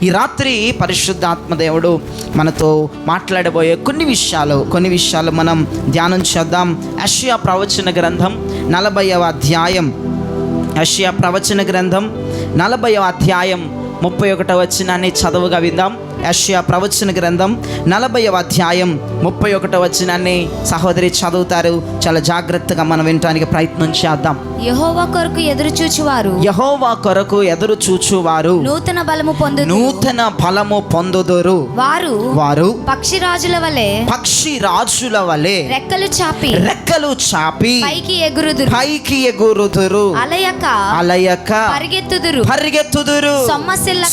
ఈ రాత్రి పరిశుద్ధాత్మ దేవుడు మనతో మాట్లాడబోయే కొన్ని విషయాలు మనం ధ్యానం చేద్దాం. యెషయా ప్రవచన గ్రంథం 40వ అధ్యాయం, యెషయా ప్రవచన గ్రంథం 40వ అధ్యాయం 31వ వచనాన్ని చదువుగా విందాం. యెషయా ప్రవచన గ్రంథం 40వ అధ్యాయం 31వ వచనాన్ని సహోదరి చదువుతారు. చాలా జాగ్రత్తగా మనం వినడానికి ప్రయత్నం చేద్దాం. యెహోవా కొరకు ఎదురు చూచువారు నూతన బలము పొందుదురు. వారు పక్షిరాజుల వలె రెక్కలు చాపి పైకి ఎగురుదురు. అలయక పరిగెత్తుదురు.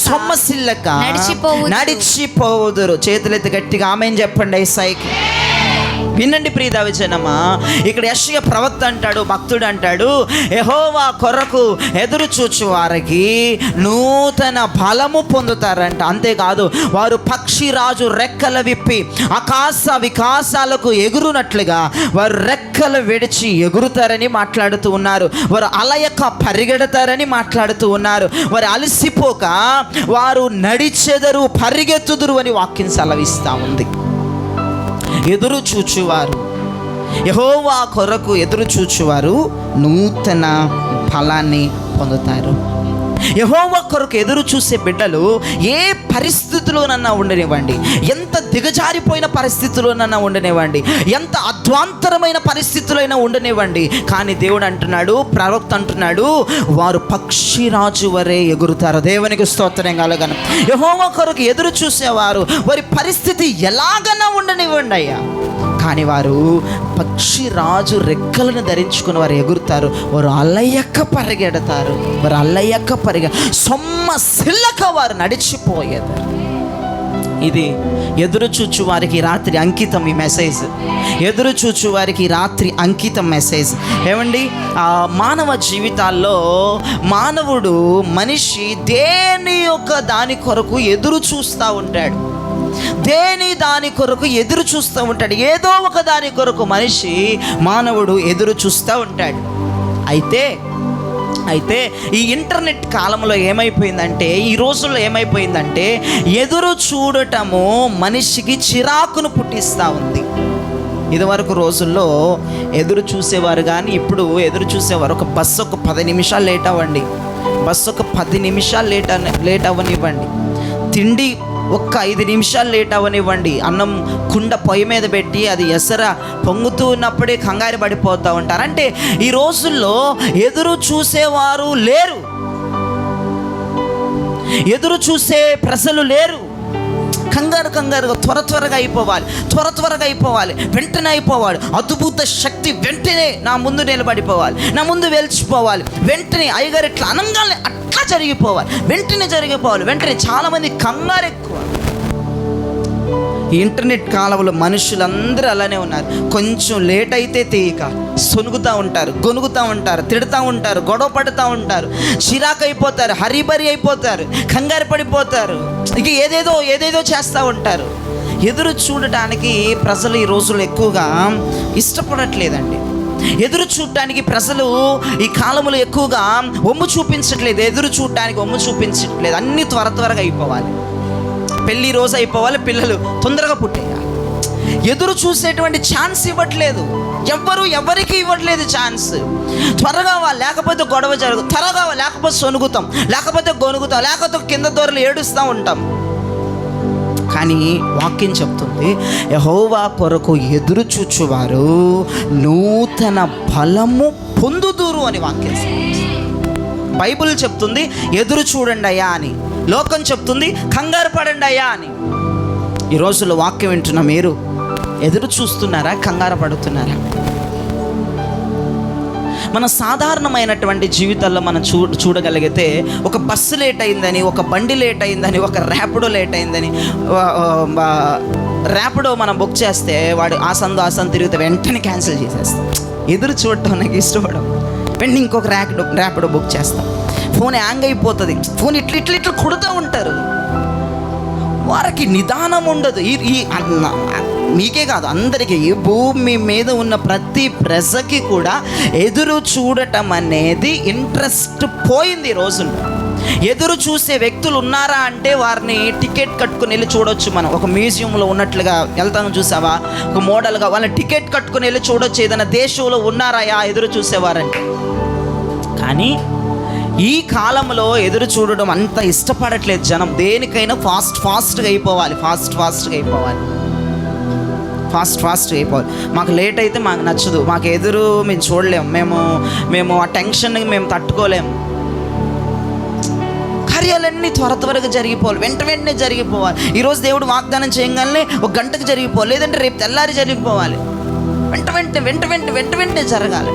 సొమ్మసిల్లక నడిచిపోవుదురు. చేతులెత్తి గట్టిగా ఆమేన్ చెప్పండి. ఐసాయికి వినండి ప్రియ దైవజనమా, ఇక్కడ యెషయా ప్రవక్త అంటాడు, భక్తుడు అంటాడు, యెహోవా కొరకు ఎదురు చూచు వారికి నూతన బలము పొందుతారంట. అంతేకాదు, వారు పక్షిరాజు రెక్కలు విప్పి ఆకాశ వికాసాలకు ఎగురునట్లుగా వారు రెక్కలు విడిచి ఎగురుతారని మాట్లాడుతూ ఉన్నారు. వారు అలయక పరిగెడతారని మాట్లాడుతూ ఉన్నారు. వారు అలసిపోక వారు నడిచెదరు, పరిగెత్తుదురు అని వాక్యం సెలవిస్తూ ఉంది. ఎదురు చూచువారు, యెహోవా కొరకు ఎదురు చూచువారు నూతన ఫలాన్ని పొందుతారు. యెహోవా కొరకు ఎదురు చూసే బిడ్డలు ఏ పరిస్థితిలోనన్నా ఉండనివ్వండి, ఎంత దిగజారిపోయిన పరిస్థితిలోనన్నా ఉండనివ్వండి, ఎంత అధ్వాంతరమైన పరిస్థితులైనా ఉండనివ్వండి, కానీ దేవుడు అంటున్నాడు, ప్రవక్త అంటున్నాడు, వారు పక్షిరాజు వరే ఎగురుతారు. దేవునికి స్తోత్రం కలుగును. యెహోవా కొరకు ఎదురు చూసేవారు వారి పరిస్థితి ఎలాగన్నా ఉండనివ్వండి అయ్యా, కానీ వారు పక్షిరాజు రెక్కలను ధరించుకుని వారు ఎగురుతారు. వారు అల్లయ్యక్క పరిగెడతారు. సొమ్మసిల్లక వారు నడిచిపోయేది. ఇది ఎదురు చూచు వారికి రాత్రి అంకితం. ఈ మెసేజ్ ఎదురు చూచు వారికి రాత్రి అంకితం మెసేజ్. ఏమండి, మానవ జీవితాల్లో మనిషి దేని యొక్క దాని కొరకు ఎదురు చూస్తూ ఉంటాడు. దాని కొరకు ఎదురు చూస్తూ ఉంటాడు. ఏదో ఒక దాని కొరకు మానవుడు ఎదురు చూస్తూ ఉంటాడు. అయితే ఈ ఇంటర్నెట్ కాలంలో ఏమైపోయిందంటే, ఈ రోజుల్లో ఏమైపోయిందంటే, ఎదురు చూడటము మనిషికి చిరాకును పుట్టిస్తూ ఉంది. ఇదివరకు రోజుల్లో ఎదురు చూసేవారు, కానీ ఇప్పుడు ఎదురు చూసేవారు. ఒక బస్సు ఒక 10 నిమిషాలు లేట్ అవ్వండి, లేట్ అవ్వనివ్వండి, తిండి ఒక్క 5 నిమిషాలు లేట్ అవ్వనివ్వండి, అన్నం కుండ పొయ్యి మీద పెట్టి అది ఎసర పొంగుతూ ఉన్నప్పుడే కంగారు పడిపోతూ ఉంటారు. అంటే ఈ రోజుల్లో ఎదురు చూసేవారు లేరు, ఎదురు చూసే ప్రజలు లేరు. కంగారుగా త్వరగా అయిపోవాలి, వెంటనే అయిపోవాలి. అద్భుత శక్తి వెంటనే నా ముందు నిలబడిపోవాలి, నా ముందు వెలిచిపోవాలి, వెంటనే అయ్యగారు ఇట్లా అనంగానే అట్లా జరిగిపోవాలి, వెంటనే. చాలామంది కంగారు ఎక్కువ. ఈ ఇంటర్నెట్ కాలంలో మనుషులందరూ అలానే ఉన్నారు. కొంచెం లేట్ అయితే తీయక సొనుగుతూ ఉంటారు, గొనుగుతూ ఉంటారు, తిడుతూ ఉంటారు, గొడవ పడుతూ ఉంటారు, చిరాకు అయిపోతారు, హరిబరి అయిపోతారు, కంగారు పడిపోతారు, ఇక ఏదేదో చేస్తూ ఉంటారు. ఎదురు చూడటానికి ప్రజలు ఈ రోజుల్లో ఎక్కువగా ఇష్టపడట్లేదండి. ఎదురు చూడటానికి ప్రజలు ఈ కాలంలో ఎక్కువగా ఒమ్ము చూపించట్లేదు. ఎదురు చూడటానికి ఒమ్ము చూపించట్లేదు. అన్నీ త్వరగా అయిపోవాలి, పెళ్ళి రోజు అయిపోవాలి, పిల్లలు తొందరగా పుట్టేయాలి. ఎదురు చూసేటువంటి ఛాన్స్ ఇవ్వట్లేదు. ఎవరికి ఇవ్వట్లేదు ఛాన్స్. త్వరగా లేకపోతే గొడవ త్వరగా లేకపోతే సొనుగుతాం, లేకపోతే గొనుగుతాం, లేకపోతే కింద దూరలు ఏడుస్తూ ఉంటాం. కానీ వాక్యం చెప్తుంది, యెహోవా కొరకు ఎదురు చూచువారు నూతన బలము పొందుదురు అని వాక్యం. బైబిల్ చెప్తుంది ఎదురు చూడండి అయ్యా అని, లోకం చెప్తుంది కంగారు పడండి అయ్యా అని. ఈ రోజుల్లో వాక్యం వింటున్న మీరు ఎదురు చూస్తున్నారా, కంగారు పడుతున్నారా? మన సాధారణమైనటువంటి జీవితాల్లో మనం చూడగలిగితే, ఒక బస్సు లేట్ అయిందని, ఒక బండి లేట్ అయిందని, ఒక ర్యాపిడో లేట్ అయిందని, ర్యాపిడో మనం బుక్ చేస్తే వాడు ఆసందు తిరిగితే వెంటనే క్యాన్సిల్ చేసేస్తాం. ఎదురు చూడటం నాకు ఇష్టపడం. వెంటనే ఇంకొక ర్యాపిడో బుక్ చేస్తాం. ఫోన్ హ్యాంగ్ అయిపోతుంది, ఫోన్ ఇట్లా కొడుతూ ఉంటారు. వారికి నిదానం ఉండదు. మీకే కాదు, అందరికీ, ఈ భూమి మీద ఉన్న ప్రతి ప్రజకి కూడా ఎదురు చూడటం అనేది ఇంట్రెస్ట్ పోయింది ఈ రోజుల్లో. ఎదురు చూసే వ్యక్తులు ఉన్నారా అంటే వారిని టికెట్ కట్టుకుని వెళ్ళి చూడొచ్చు. మనం ఒక మ్యూజియంలో ఉన్నట్లుగా వెళ్తాను చూసావా, ఒక మోడల్గా వాళ్ళని టికెట్ కట్టుకుని వెళ్ళి చూడొచ్చు. ఏదైనా దేశంలో ఉన్నారా ఎదురు చూసేవారంటే. కానీ ఈ కాలంలో ఎదురు చూడడం అంత ఇష్టపడట్లేదు జనం. దేనికైనా ఫాస్ట్గా అయిపోవాలి, ఫాస్ట్గా అయిపోవాలి. మాకు లేట్ అయితే మాకు నచ్చదు, మాకు ఎదురు మేము చూడలేము, మేము ఆ టెన్షన్ని మేము తట్టుకోలేము. కార్యాలన్నీ త్వరగా జరిగిపోవాలి, వెంటనే జరిగిపోవాలి. ఈరోజు దేవుడు వాగ్దానం చేయగానే ఒక గంటకు జరిగిపోవాలి, లేదంటే రేపు తెల్లారి జరిగిపోవాలి. వెంటనే జరగాలి.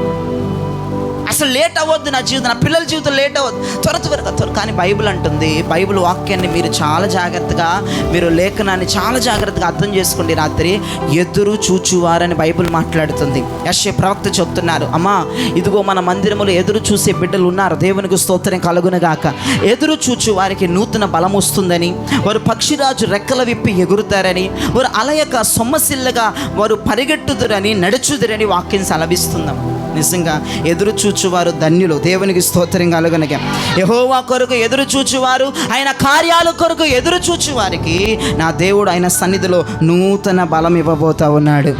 అసలు లేట్ అవ్వద్దు నా జీవితం, నా పిల్లల జీవితం లేట్ అవ్వద్దు, త్వరగా. కానీ బైబిల్ అంటుంది, బైబిల్ వాక్యాన్ని మీరు చాలా జాగ్రత్తగా, మీరు లేఖనాన్ని చాలా జాగ్రత్తగా అర్థం చేసుకోండి. రాత్రి ఎదురు చూచువారని బైబిల్ మాట్లాడుతుంది. యెషయా ప్రవక్త చెప్తున్నారు, అమ్మా ఇదిగో మన మందిరములో ఎదురు చూసే బిడ్డలు ఉన్నారు, దేవునికి స్తోత్రం కలుగునుగాక. ఎదురు చూచు వారికి నూతన బలం వస్తుందని, వారు పక్షిరాజు రెక్కల విప్పి ఎగురుతారని, వారు అలయక సొమ్మసిల్లగా వారు పరిగెట్టుదురని, నడుచుదురని వాక్యం సెలవిస్తుందాం. నిజంగా ఎదురు చూచువారు ధన్యులు, దేవునికి స్తోత్రం కలుగునుగా. యెహోవా కొరకు ఎదురు చూచువారు, ఆయన కార్యాల కొరకు ఎదురు చూచువారికి నా దేవుడు ఆయన సన్నిధిలో నూతన బలం ఇవ్వబోతా ఉన్నాడు.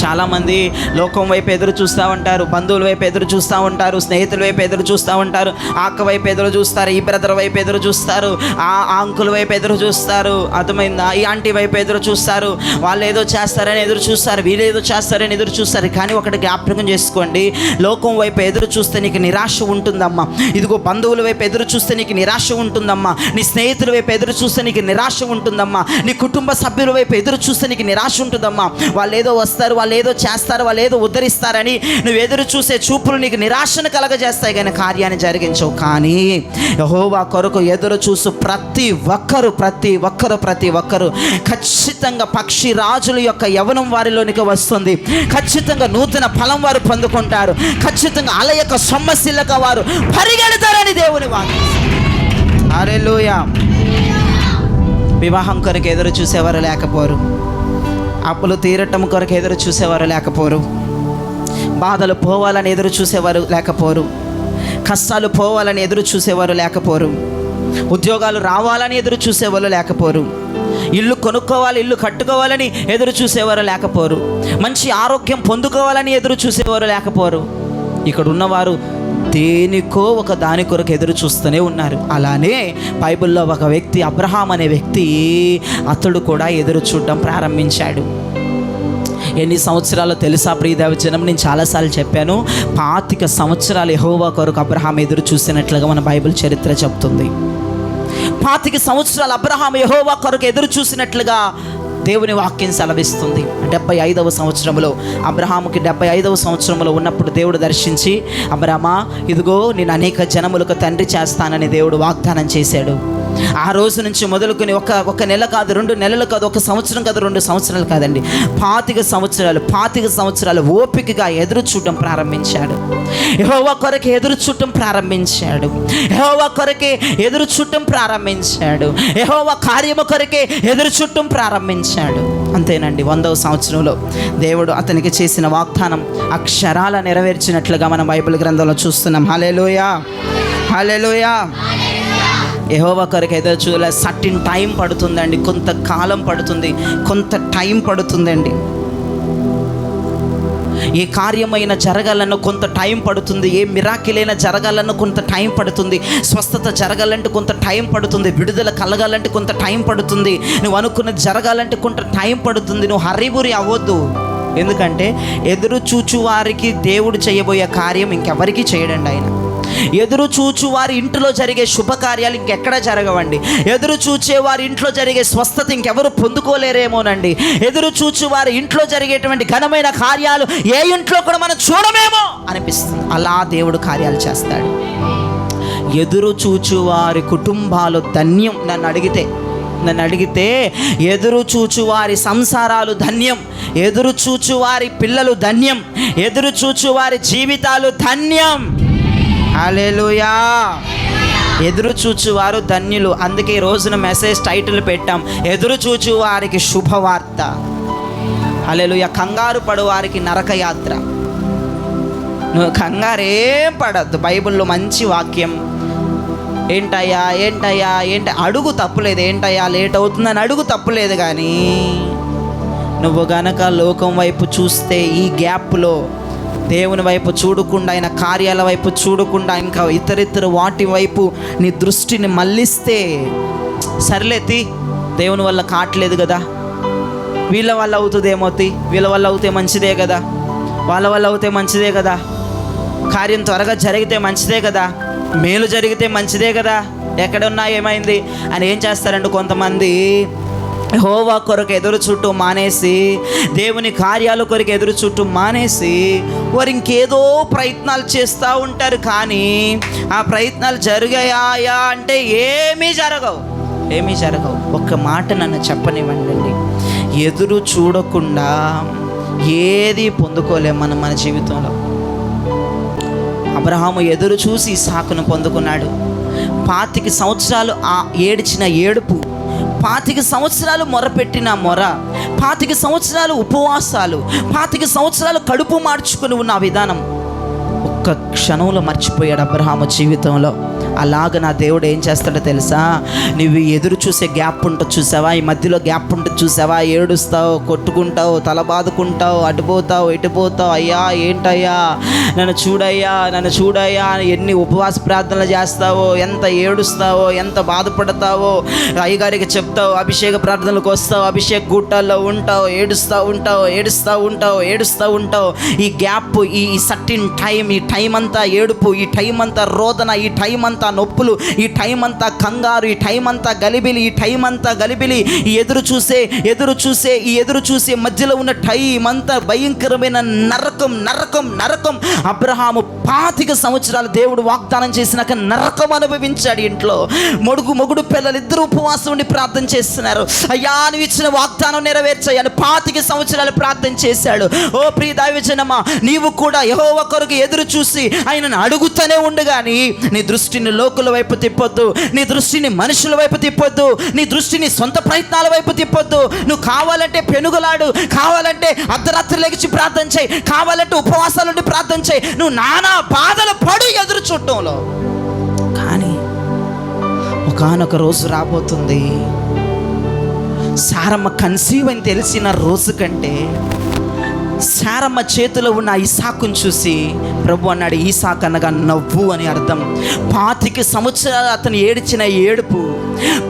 చాలామంది లోకం వైపు ఎదురు చూస్తూ ఉంటారు, బంధువుల వైపు ఎదురు చూస్తూ ఉంటారు, స్నేహితుల వైపు ఎదురు చూస్తూ ఉంటారు, ఆ అక్క వైపు ఎదురు చూస్తారు, ఈ బ్రదర్ వైపు ఎదురు చూస్తారు, ఆ అంకుల్ వైపు ఎదురు చూస్తారు, అర్థమైందా, ఈ ఆంటీ వైపు ఎదురు చూస్తారు. వాళ్ళు ఏదో చేస్తారని ఎదురు చూస్తారు, వీళ్ళు ఏదో చేస్తారని ఎదురు చూస్తారు. కానీ ఒకటి జ్ఞాపకం చేసుకోండి, లోకం వైపు ఎదురు చూస్తే నీకు నిరాశ ఉంటుందమ్మా. ఇదిగో బంధువుల వైపు ఎదురు చూస్తే నీకు నిరాశ ఉంటుందమ్మా, నీ స్నేహితుల వైపు ఎదురు చూస్తే నీకు నిరాశ ఉంటుందమ్మా, నీ కుటుంబ సభ్యుల వైపు ఎదురు చూస్తే నీకు నిరాశ ఉంటుందమ్మా. వాళ్ళు ఏదో వస్తారు, వాళ్ళు ఏదో చేస్తారు, వాళ్ళు ఏదో ఉద్ధరిస్తారని నువ్వు ఎదురు చూసే చూపులు నీకు నిరాశను కలగజేస్తాయి, కానీ కార్యాన్ని జరిగించవు. కానీ యెహోవా కొరకు ఎదురు చూసు ప్రతి ఒక్కరు ఖచ్చితంగా పక్షి రాజుల యొక్క యవనం వారిలోనికి వస్తుంది. ఖచ్చితంగా నూతన ఫలం వారు పొందుకుంటారు. ఖచ్చితంగా అలయక సొమ్మసిల్లక వారు పరిగెడతారని దేవుని వాక్యం. హల్లెలూయా. వివాహం కొరకు ఎదురు చూసేవారు లేకపోరు, అప్పులు తీరటం కొరకు ఎదురు చూసేవారు లేకపోరు, బాధలు పోవాలని ఎదురు చూసేవారు లేకపోరు, కష్టాలు పోవాలని ఎదురు చూసేవారు లేకపోరు, ఉద్యోగాలు రావాలని ఎదురు చూసేవారు లేకపోరు, ఇల్లు కొనుక్కోవాలి, ఇల్లు కట్టుకోవాలని ఎదురు చూసేవారు లేకపోరు, మంచి ఆరోగ్యం పొందుకోవాలని ఎదురు చూసేవారు లేకపోరు. ఇక్కడ ఉన్నవారు దేనికో ఒక దాని కొరకు ఎదురు చూస్తూనే ఉన్నారు. అలానే బైబిల్లో ఒక వ్యక్తి, అబ్రహాం అనే వ్యక్తి, అతడు కూడా ఎదురు చూడడం ప్రారంభించాడు. ఎన్ని సంవత్సరాలు తెలుసా ప్రియదేవజనం? నేను చాలాసార్లు చెప్పాను, 25 సంవత్సరాలు యెహోవా కొరకు అబ్రహాం ఎదురు చూసినట్లుగా మన బైబిల్ చరిత్ర చెప్తుంది. 25 సంవత్సరాలు అబ్రహాం యెహోవా కొరకు ఎదురు చూసినట్లుగా దేవుని వాక్యం సెలవిస్తుంది. 75వ సంవత్సరంలో, అబ్రహాముకి 75వ సంవత్సరంలో ఉన్నప్పుడు దేవుడు దర్శించి, అబ్రహామా ఇదిగో నేను అనేక జనములకు తండ్రి చేస్తానని దేవుడు వాగ్దానం చేశాడు. ఆ రోజు నుంచి మొదలుకొని ఒక నెల కాదు, 2 నెలలు కాదు, 1 సంవత్సరం కాదు, 2 సంవత్సరాలు కాదండి, 25 సంవత్సరాలు ఓపికగా ఎదురు చూడటం ప్రారంభించాడు. యెహోవా కొరకే ఎదురు చూడటం ప్రారంభించాడు. యెహోవా కొరకే ఎదురు చూడటం ప్రారంభించాడు. యెహోవా కార్యము కొరకే ఎదురు చూడటం ప్రారంభించాడు. అంతేనండి, 100వ సంవత్సరంలో దేవుడు అతనికి చేసిన వాగ్దానం అక్షరాల నెరవేర్చినట్లుగా మనం బైబిల్ గ్రంథంలో చూస్తున్నాం. హల్లెలూయా, హల్లెలూయా. యెహోవా కొరకు ఎదురు చూడాలి. సర్టిన్ టైం పడుతుందండి, కొంతకాలం పడుతుంది, కొంత టైం పడుతుందండి. ఏ కార్యమైన జరగాలన్నా కొంత టైం పడుతుంది, ఏ మిరాకిలైనా జరగాలన్నా కొంత టైం పడుతుంది, స్వస్థత జరగాలంటే కొంత టైం పడుతుంది, విడుదల కలగాలంటే కొంత టైం పడుతుంది, నువ్వు అనుకున్నది జరగాలంటే కొంత టైం పడుతుంది. నువ్వు హరిబురి అవ్వద్దు. ఎందుకంటే ఎదురు చూచు వారికి దేవుడు చేయబోయే కార్యం ఇంకెవరికి చేయడండి ఆయన. ఎదురు చూచు వారి ఇంట్లో జరిగే శుభకార్యాలు ఇంకెక్కడ జరగవండి. ఎదురు చూచే వారి ఇంట్లో జరిగే స్వస్థత ఇంకెవరు పొందుకోలేరేమోనండి. ఎదురు చూచు వారి ఇంట్లో జరిగేటువంటి ఘనమైన కార్యాలు ఏ ఇంట్లో కూడా మనం చూడమేమో అనిపిస్తుంది. అలా దేవుడు కార్యాలు చేస్తాడు. ఎదురు చూచు వారి కుటుంబాలు ధన్యం. నన్ను అడిగితే ఎదురు చూచు వారి సంసారాలు ధన్యం, ఎదురు చూచు వారి పిల్లలు ధన్యం, ఎదురు చూచు వారి జీవితాలు ధన్యం. హల్లెలూయా. ఎదురు చూచువారు ధన్యులు. అందుకే ఈ రోజున మెసేజ్ టైటిల్ పెట్టాం, ఎదురు చూచు వారికి శుభవార్త. హల్లెలూయా. కంగారు పడు వారికి నరక యాత్ర. నువ్వు కంగారేం పడద్దు. బైబిల్లో మంచి వాక్యం, ఏంటయ్యా ఏంటి అడుగు తప్పులేదు, ఏంటయ్యా లేట్ అవుతుందని అడుగు తప్పులేదు. కానీ నువ్వు గనక లోకం వైపు చూస్తే, ఈ గ్యాప్లో దేవుని వైపు చూడకుండా, ఆయన కార్యాల వైపు చూడకుండా, ఇంకా ఇతరితర వాటి వైపు నీ దృష్టిని మళ్ళిస్తే, సర్లేతి దేవుని వల్ల కావట్లేదు కదా, వీళ్ళ వల్ల అవుతుందేమో, వీళ్ళ వల్ల అవుతే మంచిదే కదా, వాళ్ళ వల్ల అవుతే మంచిదే కదా, కార్యం త్వరగా జరిగితే మంచిదే కదా, మేలు జరిగితే మంచిదే కదా, ఎక్కడున్నా ఏమైంది అని ఏం చేస్తారంటే కొంతమంది యెహోవా కొరకు ఎదురు చుట్టూ మానేసి, దేవుని కార్యాల కొరకు ఎదురు చుట్టూ మానేసి వారు ఇంకేదో ప్రయత్నాలు చేస్తూ ఉంటారు. కానీ ఆ ప్రయత్నాలు జరిగాయా అంటే ఏమీ జరగవు. ఒక్క మాట నన్ను చెప్పనివ్వండి, ఎదురు చూడకుండా ఏది పొందుకోలేము మనం మన జీవితంలో. అబ్రహాము ఎదురు చూసి ఇస్సాకును పొందుకున్నాడు. 25 సంవత్సరాలు ఆ ఏడ్చిన ఏడుపు, 25 సంవత్సరాలు మొరపెట్టిన మొర, 25 సంవత్సరాలు ఉపవాసాలు, 25 సంవత్సరాలు కడుపు మార్చుకుని ఉన్న విధానం ఒక్క క్షణంలో మర్చిపోయాడు అబ్రహాము జీవితంలో. అలాగ నా దేవుడు ఏం చేస్తాడో తెలుసా, నువ్వు ఎదురు చూసే గ్యాప్ ఉంటుంది చూసావా, ఈ మధ్యలో గ్యాప్ ఉంటుంది చూసావా, ఏడుస్తావు, కొట్టుకుంటావు, తల బాదుకుంటావు, అటుపోతావు ఇటుపోతావు, అయ్యా ఏంటయ్యా నన్ను చూడయ్యా, ఎన్ని ఉపవాస ప్రార్థనలు చేస్తావో, ఎంత ఏడుస్తావో, ఎంత బాధపడతావో, అయ్యగారికి చెప్తావు, అభిషేక ప్రార్థనలకు వస్తావు, అభిషేక గుట్టాల్లో ఉంటావు, ఏడుస్తూ ఉంటావు. ఈ గ్యాప్, ఈ సర్టిన్ టైం, ఈ టైం అంతా ఏడుపు, ఈ టైం అంతా రోదన, ఈ టైం అంతా నొప్పులు, ఈ టైం అంతా కంగారు, ఈ టైం అంతా గలిబిలి, ఈ ఎదురు చూసే మధ్యలో ఉన్న టైం అంతా భయంకరమైన నరకం. అబ్రహాము 25 సంవత్సరాలు దేవుడు వాగ్దానం చేసినాక నరకం అనుభవించాడు. ఇంట్లో మొగుడు పిల్లలు ఇద్దరు ఉపవాసం ఉండి ప్రార్థన చేస్తున్నారు. అయ్యా నువ్వు ఇచ్చిన వాగ్దానం నెరవేర్చయ్యాను 25 సంవత్సరాలు ప్రార్థన చేశాడు. ఓ ప్రియ దైవజనమా, నీవు కూడా యెహోవా కొరకు ఎదురు చూసి ఆయనను అడుగుతూనే ఉండు. కానీ నీ దృష్టిని లోకుల వైపు తిప్పొద్దు, నీ దృష్టిని మనుషుల వైపు తిప్పొద్దు, నీ దృష్టిని సొంత ప్రయత్నాల వైపు తిప్పొద్దు. నువ్వు కావాలంటే పెనుగులాడు, కావాలంటే అర్ధరాత్రి లెగిచి ప్రార్థన చేయి, కావాలంటే ఉపవాసాలు ఉండి ప్రార్థన చేయి, నువ్వు నానా బాధలు పడు ఎదురు చూడటంలో. కానీ ఒకానొక రోజు రాబోతుంది, సారమ్మ కన్సీవ్ అని తెలిసిన రోజు కంటే సారమ్మ చేతిలో ఉన్న ఇసాకును చూసి ప్రభు అన్నాడు, ఈసాకు అనగా నవ్వు అని అర్థం. 25 సంవత్సరాలు అతను ఏడ్చిన ఏడుపు,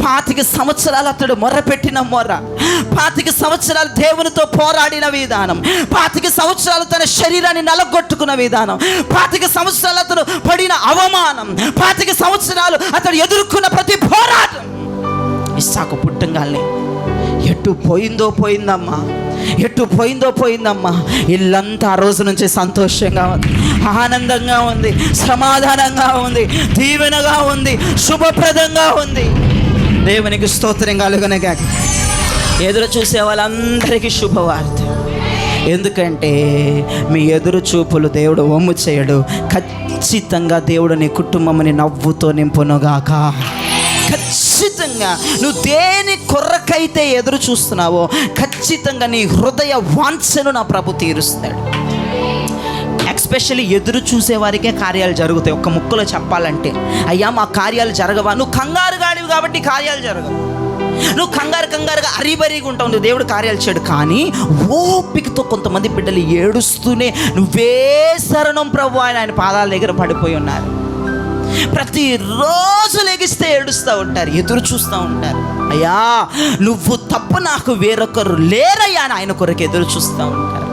25 సంవత్సరాలు అతడు మొర్రపెట్టిన మొర్ర, 25 సంవత్సరాలు దేవునితో పోరాడిన విధానం, 25 సంవత్సరాలు తన శరీరాన్ని నలగొట్టుకున్న విధానం, 25 సంవత్సరాలు అతను పడిన అవమానం, 25 సంవత్సరాలు అతడు ఎదుర్కొన్న ప్రతి పోరాటం. ఇస్సాకు పుట్టంగాల్ని ఎటు పోయిందో పోయిందమ్మా. ఇల్లంతా ఆ రోజు నుంచి సంతోషంగా ఉంది, ఆనందంగా ఉంది, సమాధానంగా ఉంది, దీవెనగా ఉంది, శుభప్రదంగా ఉంది. దేవునికి స్తోత్రం కలుగునగా. ఎదురు చూసే వాళ్ళందరికీ శుభవార్త. ఎందుకంటే మీ ఎదురు చూపులు దేవుడు వమ్ము చేయడు. ఖచ్చితంగా దేవుడు నీ కుటుంబంని నవ్వుతో నింపునుగాక. ఖచ్చితంగా నువ్వు దేని కొరకైతే ఎదురు చూస్తున్నావో ఖచ్చితంగా నీ హృదయ వాంఛను నా ప్రభు తీరుస్తాడు. ఎస్పెషల్లీ ఎదురు చూసే వారికే కార్యాలు జరుగుతాయి. ఒక్క ముక్కలో చెప్పాలంటే, అయ్యా మా కార్యాలు జరగవా, నువ్వు కంగారు గాడివి కాబట్టి కార్యాలు జరగవు, నువ్వు కంగారుగా అరిబరిగా ఉంటావు, దేవుడు కార్యాలు చేయడు. కానీ ఓపికతో కొంతమంది బిడ్డలు ఏడుస్తూనే నువ్వే శరణం ప్రభు ఆయన పాదాల దగ్గర పడిపోయి ఉన్నారు. ప్రతిరోజు లెగిస్తే ఏడుస్తూ ఉంటారు, ఎదురు చూస్తూ ఉంటారు. అయ్యా నువ్వు తప్ప నాకు వేరొకరు లేరయ్యా అని ఆయన కొరకు ఎదురు చూస్తూ ఉంటారు.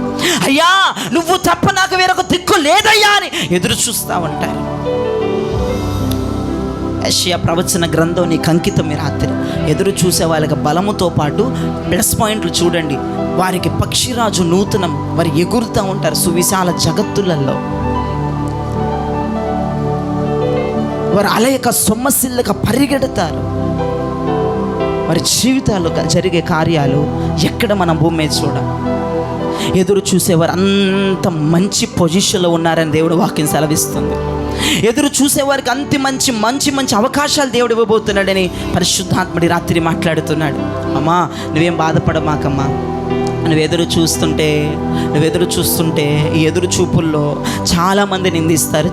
అయ్యా నువ్వు తప్ప నాకు వేరొక దిక్కు లేదయ్యా అని ఎదురు చూస్తూ ఉంటారు. యెషయా ప్రవచన గ్రంథం నీకు అంకితం. ఈ రాత్రి ఎదురు చూసే వాళ్ళకి బలముతో పాటు ప్లస్ పాయింట్లు చూడండి. వారికి పక్షిరాజు నూతనం, వారు ఎగురుతూ ఉంటారు సువిశాల జగత్తులలో. వారు అలయక సొమ్మసిల్లక పరిగెడతారు. వారి జీవితాల్లో జరిగే కార్యాలు ఎక్కడ మనం భూమి మీద చూడం. ఎదురు చూసేవారు అంత మంచి పొజిషన్లో ఉన్నారని దేవుడు వాక్యం సెలవిస్తుంది. ఎదురు చూసేవారికి అంత మంచి అవకాశాలు దేవుడు ఇవ్వబోతున్నాడని పరిశుద్ధాత్ముడి రాత్రి మాట్లాడుతున్నాడు. అమ్మా నువ్వేం బాధపడమాకమ్మా, నువ్వు ఎదురు చూస్తుంటే ఈ ఎదురు చూపుల్లో చాలామంది నిందిస్తారు.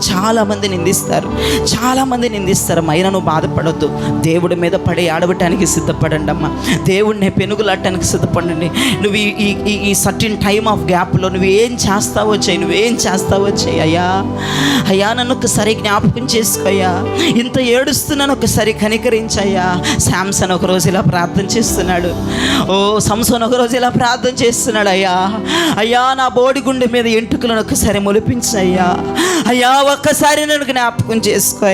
అయినా నువ్వు బాధపడొద్దు. దేవుడి మీద పడి ఆడబటానికి సిద్ధపడండి అమ్మా. దేవుడిని పెనుగులాడటానికి సిద్ధపడండి. నువ్వు ఈ సర్టిన్ టైమ్ ఆఫ్ గ్యాప్లో నువ్వేం చేస్తావో చేయి. అయ్యా నన్ను ఒకసారి జ్ఞాపకం చేసుకోయ్యా, ఇంత ఏడుస్తున్నాను, ఒకసారి కనికరించయ్యా. శాంసన్ ఒకరోజు ఇలా ప్రార్థన చేస్తున్నాడు. సంసోన్ ఒకరోజు ఇలా ప్రార్థన చేస్తున్నాడు. అయ్యా నా బోడి గుండె మీద ఎంటుకలను ఒక్కసారి మొలిపించయ్యా. అయ్యా ఒక్కసారి నన్ను జ్ఞాపకం చేసుకో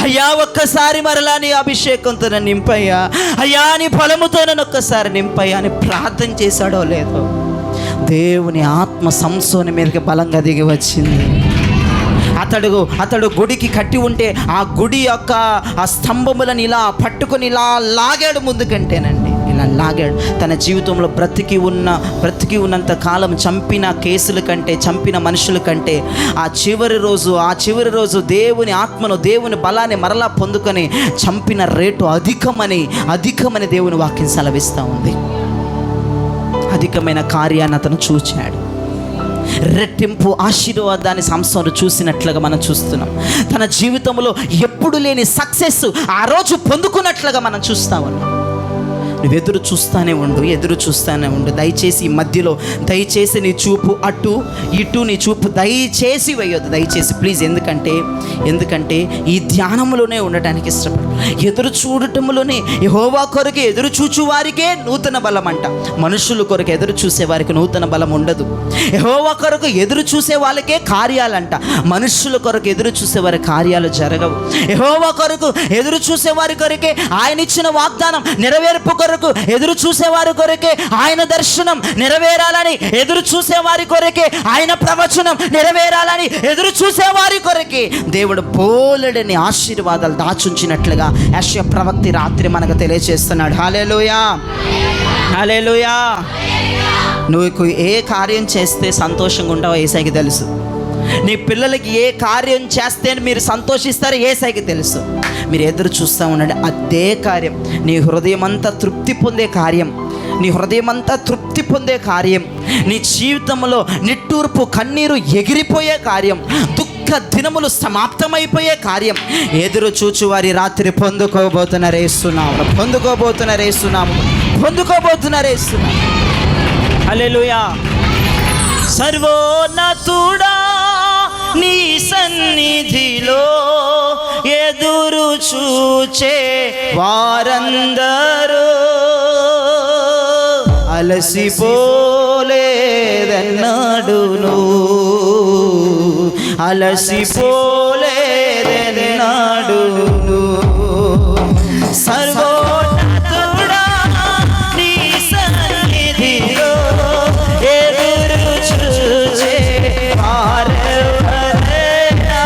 అయ్యా ఒక్కసారి మరలా నీ అభిషేకంతో నన్ను నింపయ్యా. అయ్యా నీ ఫలముతో నన్ను ఒక్కసారి నింపయ్యా అని ప్రార్థన చేశాడో లేదో, దేవుని ఆత్మ సంసోని మీదకి బలంగా దిగి వచ్చింది. అతడు గుడికి కట్టి ఉంటే ఆ గుడి యొక్క ఆ స్తంభములను ఇలా పట్టుకొని ఇలా లాగాడు ముందుకంటేనండి. ఇలా లాగాడు. తన జీవితంలో బ్రతికి ఉన్నంత కాలం చంపిన కేసుల కంటే, చంపిన మనుషుల కంటే ఆ చివరి రోజు దేవుని ఆత్మను, దేవుని బలాన్ని మరలా పొందుకొని చంపిన రేటు అధికమని దేవుని వాక్యం సెలవిస్తూ ఉంది. అధికమైన కార్యాన్ని అతను చూచాడు. రెట్టింపు ఆశీర్వాదాన్ని సంసోను చూసినట్లుగా మనం చూస్తున్నాం. తన జీవితంలో ఎప్పుడు లేని సక్సెస్ ఆ రోజు పొందుకున్నట్లుగా మనం చూస్తా ఉన్నాం. నువ్వు ఎదురు చూస్తూనే ఉండు. దయచేసి ఈ మధ్యలో నీ చూపు అటు ఇటు, నీ చూపు దయచేసి వేయొద్దు, దయచేసి ప్లీజ్. ఎందుకంటే ఈ ధ్యానంలోనే ఉండటానికి ఇష్టపడు. ఎదురు చూడటంలోనే యెహోవా కొరకు ఎదురు చూచు వారికే నూతన బలం అంట. మనుషుల కొరకు ఎదురు చూసే వారికి నూతన బలం ఉండదు. యెహోవా కొరకు ఎదురు చూసే వాళ్ళకే కార్యాలంట. మనుషుల కొరకు ఎదురు చూసే వారి కార్యాలు జరగవు. యెహోవా కొరకు ఎదురు చూసే వారి కొరకే ఆయన ఇచ్చిన వాగ్దానం నెరవేర్పు కొరకు ఎదురు చూసేవారి కొరకే, ఆయన దర్శనం నెరవేరాలని ఎదురు చూసేవారి కొరకే, ఆయన ప్రవచనం నెరవేరాలని ఎదురు చూసేవారి కొరకే దేవుడు బోలెడని ఆశీర్వాదాలు దాచుంచినట్లుగా యెషయా ప్రవక్త రాత్రి మనకు తెలియజేస్తున్నాడు. హల్లెలూయా. నువ్వు ఏ కార్యం చేస్తే సంతోషంగా ఉంటావో యేసయ్యకి తెలుసు. నీ పిల్లలకి ఏ కార్యం చేస్తే మీరు సంతోషిస్తారో యేసయ్యకి తెలుసు. మీరు ఎదురు చూస్తూ ఉండండి. అదే కార్యం నీ హృదయమంతా తృప్తి పొందే కార్యం, నీ జీవితంలో నిట్టూర్పు కన్నీరు ఎగిరిపోయే కార్యం, దుఃఖ దినములు సమాప్తమైపోయే కార్యం ఎదురు చూచు వారి రాత్రి పొందుకోబోతున్నారు. హల్లెలూయా. సర్వోన్నతుడా నీ సన్నిధిలో ఎదురు చూచే వారందరూ అలసిపోలేదన్నాడును. సర్వోన్నతుడా నీ సన్నిధిలో ఎదురు చూచే వారెవరైనా,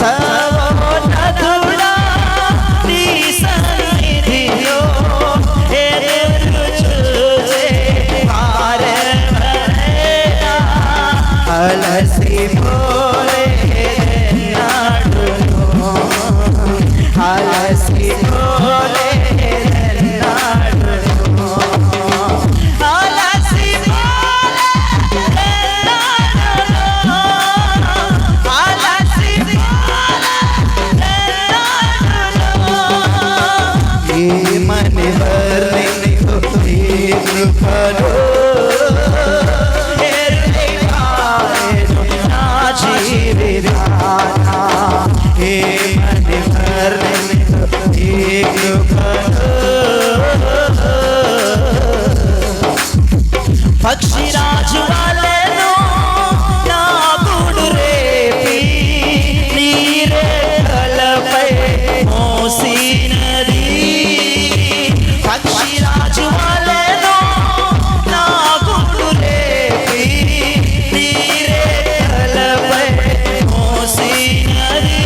సర్వోన్నతుడా నీ సన్నిధిలో ఎదురు చూచే వారెవరైనా అలసిపోలేదన్నాడును. పక్షిరాజు వలెను నా గూడు రేపి నీరెక్కలపై మోసినది. పక్షిరాజు వలెను నా గూడు రేపి నీరెక్కలపై మోసినది.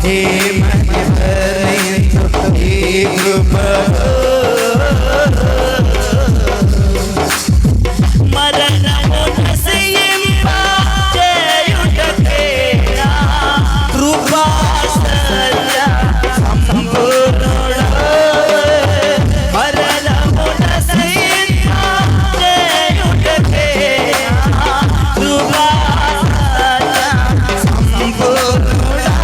ఏమని వర్ణింతు నీ కృపను. మరణమును జయింపజేయుటకే కృపా సత్య సంపూర్ణుడా. మరణమును జయింపజేయుటకే కృపా సత్య సంపూర్ణుడా.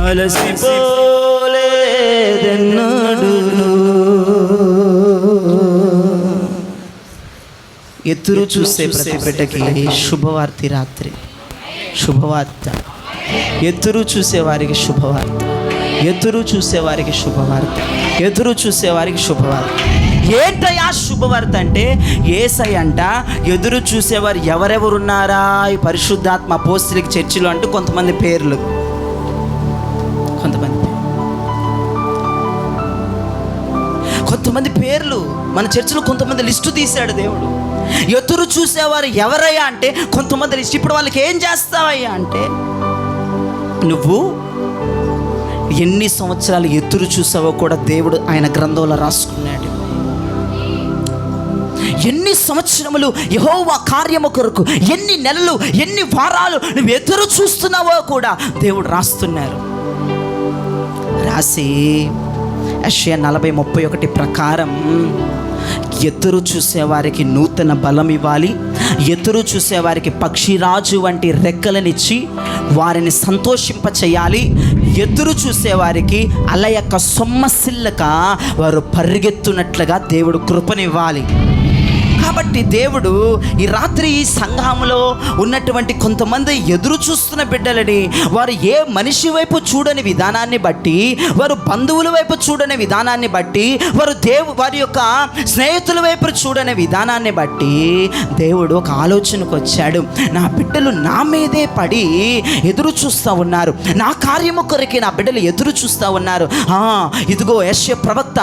అలసిపోలేదెన్నడూను. ఎదురు చూసే ప్రతి బిడ్డకి శుభవార్త రాత్రి, శుభవార్త. ఎదురు చూసేవారికి శుభవార్త, ఎదురు చూసేవారికి శుభవార్త, ఎదురు చూసేవారికి శుభవార్త. ఏంటయ్యా శుభవార్త అంటే, యేసయ్య అంట ఎదురు చూసేవారు ఎవరెవరున్నారా ఈ పరిశుద్ధాత్మ అపోస్తలిక చర్చిలో అంటూ కొంతమంది పేర్లు, కొంతమంది పేర్లు మన చర్చిలో కొంతమంది లిస్టు తీశాడు దేవుడు. ఎదురు చూసేవారు ఎవరయ్యా అంటే కొంతమంది లిస్ట్. ఇప్పుడు వాళ్ళకి ఏం చేస్తావయ్యా అంటే, నువ్వు ఎన్ని సంవత్సరాలు ఎదురు చూసావో కూడా దేవుడు ఆయన గ్రంథంలో రాసుకున్నాడు. ఎన్ని సంవత్సరములు యెహోవా కార్యము కొరకు, ఎన్ని నెలలు, ఎన్ని వారాలు నువ్వు ఎదురు చూస్తున్నావో కూడా దేవుడు రాస్తున్నారు. రాసి యెషయా 40:31 ప్రకారం ఎదురు చూసేవారికి నూతన బలం ఇవ్వాలి, ఎదురు చూసేవారికి పక్షిరాజు వంటి రెక్కలనిచ్చి వారిని సంతోషింపచేయాలి, ఎదురు చూసేవారికి అలయక సొమ్మసిల్లక వారు పరిగెత్తునట్లుగా దేవుడు కృపనివ్వాలి. కాబట్టి దేవుడు ఈ రాత్రి ఈ సంఘంలో ఉన్నటువంటి కొంతమంది ఎదురు చూస్తున్న బిడ్డలని, వారు ఏ మనిషి వైపు చూడని విధానాన్ని బట్టి, వారు బంధువుల వైపు చూడని విధానాన్ని బట్టి, వారి యొక్క స్నేహితుల వైపు చూడని విధానాన్ని బట్టి దేవుడు ఒక ఆలోచనకు వచ్చాడు. నా బిడ్డలు నా మీదే పడి ఎదురు చూస్తూ ఉన్నారు, నా కార్యము కొరకే నా బిడ్డలు ఎదురు చూస్తూ ఉన్నారు. ఇదిగో యెషయా ప్రవక్త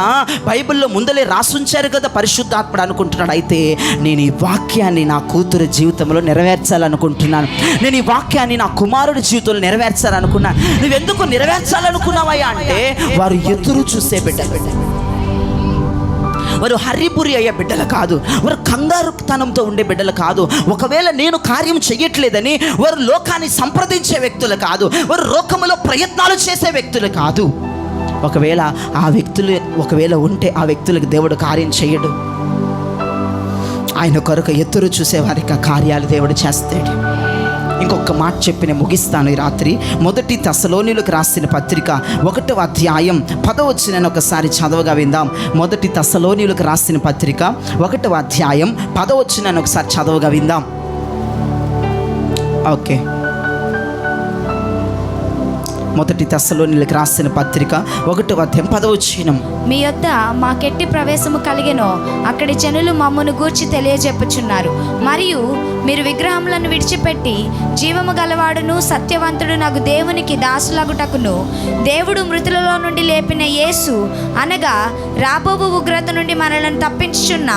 బైబిల్లో ముందలే రాసుంచారు కదా పరిశుద్ధాత్ముడు అనుకుంటున్నాడు. అయితే నేను ఈ వాక్యాన్ని నా కూతురు జీవితంలో నెరవేర్చాలనుకుంటున్నాను, నేను ఈ వాక్యాన్ని నా కుమారుడి జీవితంలో నెరవేర్చాలనుకున్నాను. నువ్వెందుకు నెరవేర్చాలనుకున్నావయ్యా అంటే, వారు ఎదురు చూసే బిడ్డలు, వారు హరిబురి అయ్యే బిడ్డలు కాదు, వారు కంగారుతనంతో ఉండే బిడ్డలు కాదు. ఒకవేళ నేను కార్యం చెయ్యట్లేదని వారు లోకాన్ని సంప్రదించే వ్యక్తులు కాదు, వారు లోకములో ప్రయత్నాలు చేసే వ్యక్తులు కాదు. ఒకవేళ ఉంటే ఆ వ్యక్తులకు దేవుడు కార్యం చెయ్యడు. ఆయన కొరకు ఎదురు చూసేవారికి కార్యాలు దేవుడు చేస్తాడు. ఇంకొక మాట చెప్పి నేను ముగిస్తాను ఈ రాత్రి. 1 తెస్సలోనీయులకు రాసిన పత్రిక 1వ అధ్యాయం 10వ వచనాన్ని ఒకసారి చదవగా విందాం. 1 తెస్సలోనీయులకు రాసిన పత్రిక 1వ అధ్యాయం 10వ వచనాన్ని ఒకసారి చదవగా విందాం. ఓకే, 1 తెస్సలోనీయులకు రాసిన పత్రిక 1వ అధ్యాయం 10వ వచనం. మీ యొద్ద మాకెట్టి ప్రవేశము కలిగెనో అక్కడి జనులు మమ్మను గూర్చి తెలియజెప్పుచున్నారు. మరియు మీరు విగ్రహములను విడిచిపెట్టి జీవము గలవాడును సత్యవంతుడు నాకు దేవునికి దాసులగుటకును దేవుడు మృతులలో నుండి లేపిన యేసు అనగా రాబోవు ఉగ్రత నుండి మనలను తప్పించుచున్న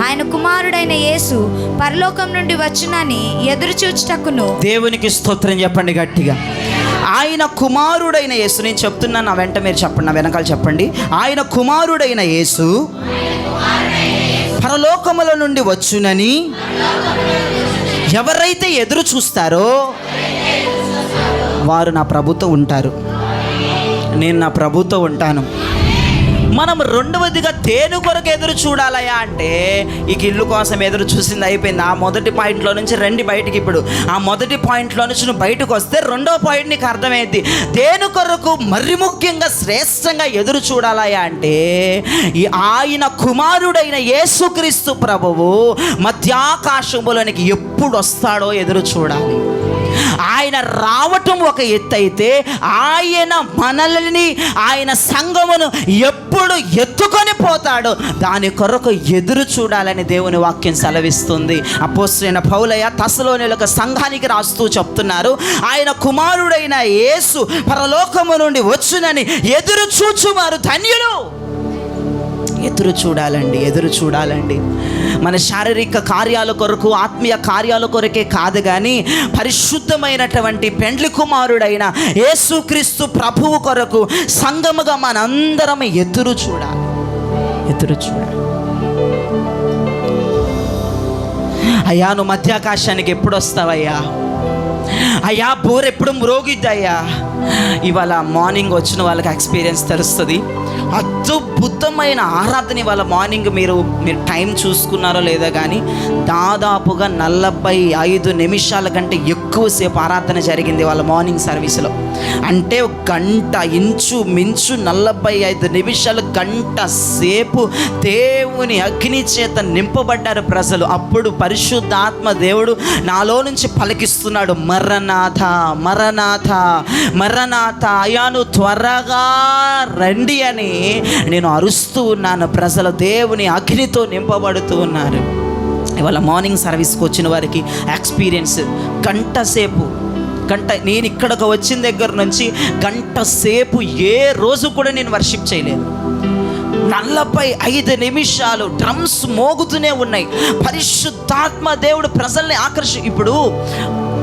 ఆయన కుమారుడైన యేసు పరలోకం నుండి వచ్చునని ఎదురు చూచుటకును. దేవునికి స్తోత్రం చెప్పండి గట్టిగా. ఆయన కుమారుడైన యేసు, నేను చెప్తున్నాను నా వెంట మీరు చెప్పండి, నా వెనకాల చెప్పండి. ఆయన కుమారుడైన యేసు పరలోకముల నుండి వచ్చునని ఎవరైతే ఎదురు చూస్తారో వారు నా ప్రభుతో ఉంటారు, నేను నా ప్రభుతో ఉంటాను. మనం రెండవదిగా దేని కొరకు ఎదురు చూడాలయా అంటే, ఈ ఇల్లు కోసం ఎదురు చూసింది అయిపోయింది. ఆ మొదటి పాయింట్లో నుంచి రండి బయటికి. ఇప్పుడు ఆ మొదటి పాయింట్లో నుంచి నువ్వు బయటకు వస్తే రెండో పాయింట్ నీకు అర్థమైంది. దేని కొరకు మరి ముఖ్యంగా శ్రేష్టంగా ఎదురు చూడాలయా అంటే, ఈ ఆయన కుమారుడైన యేసుక్రీస్తు ప్రభువు మధ్యాకాశములోనికి ఎప్పుడు వస్తాడో ఎదురు చూడాలి. ఆయన రావటం ఒక ఎత్తు అయితే, ఆయన మనల్ని, ఆయన సంఘమును ఎప్పుడు ఎత్తుకొని పోతాడో దాని కొరకు ఎదురు చూడాలని దేవుని వాక్యం సెలవిస్తుంది. అపోస్తలుడైన పౌలయ్య తెస్సలోనీయులకు సంఘానికి రాస్తూ చెప్తున్నారు, ఆయన కుమారుడైన యేసు పరలోకము నుండి వచ్చునని ఎదురు చూచువారు ధన్యులు. ఎదురు చూడాలండి, ఎదురు చూడాలండి. మన శారీరక కార్యాల కొరకు, ఆత్మీయ కార్యాల కొరకే కాదు కానీ పరిశుద్ధమైనటువంటి పెండ్లి కుమారుడైన యేసుక్రీస్తు ప్రభువు కొరకు సంఘముగా మనందరం ఎదురు చూడాలి, ఎదురు చూడాలి. అయ్యా నువ్వు మధ్యాకాశానికి ఎప్పుడు వస్తావయ్యా? అయ్యా బూర ఎప్పుడు మ్రోగిద్దయ్యా. ఇవాళ మార్నింగ్ వచ్చిన వాళ్ళకి ఎక్స్పీరియన్స్ తెలుస్తుంది. అద్భుతమైన ఆరాధన ఇవాళ మార్నింగ్ మీరు టైం చూసుకున్నారో లేదో కానీ దాదాపుగా 45 నిమిషాల కంటే ఎక్కువసేపు ఆరాధన జరిగింది వాళ్ళ మార్నింగ్ సర్వీస్లో. అంటే గంట ఇంచుమించు 45 నిమిషాలు, గంట సేపు దేవుని అగ్ని చేత నింపబడ్డారు ప్రజలు. అప్పుడు పరిశుద్ధాత్మ దేవుడు నాలో నుంచి పలికిస్తున్నాడు, మరణాథ మరణాథ మరణాథ, అయాను త్వరగా రండి అని నేను అరుస్తూ ఉన్నాను. ప్రజలు దేవుని అగ్నితో నింపబడుతూ ఉన్నారు. ఇవాళ మార్నింగ్ సర్వీస్కి వచ్చిన వారికి ఎక్స్పీరియన్స్ నేను ఇక్కడికి వచ్చిన దగ్గర నుంచి గంట సేపు ఏ రోజు కూడా నేను వర్షిప్ చేయలేదు. 45 నిమిషాలు డ్రమ్స్ మోగుతూనే ఉన్నాయి. పరిశుద్ధాత్మ దేవుడు ప్రజల్ని ఇప్పుడు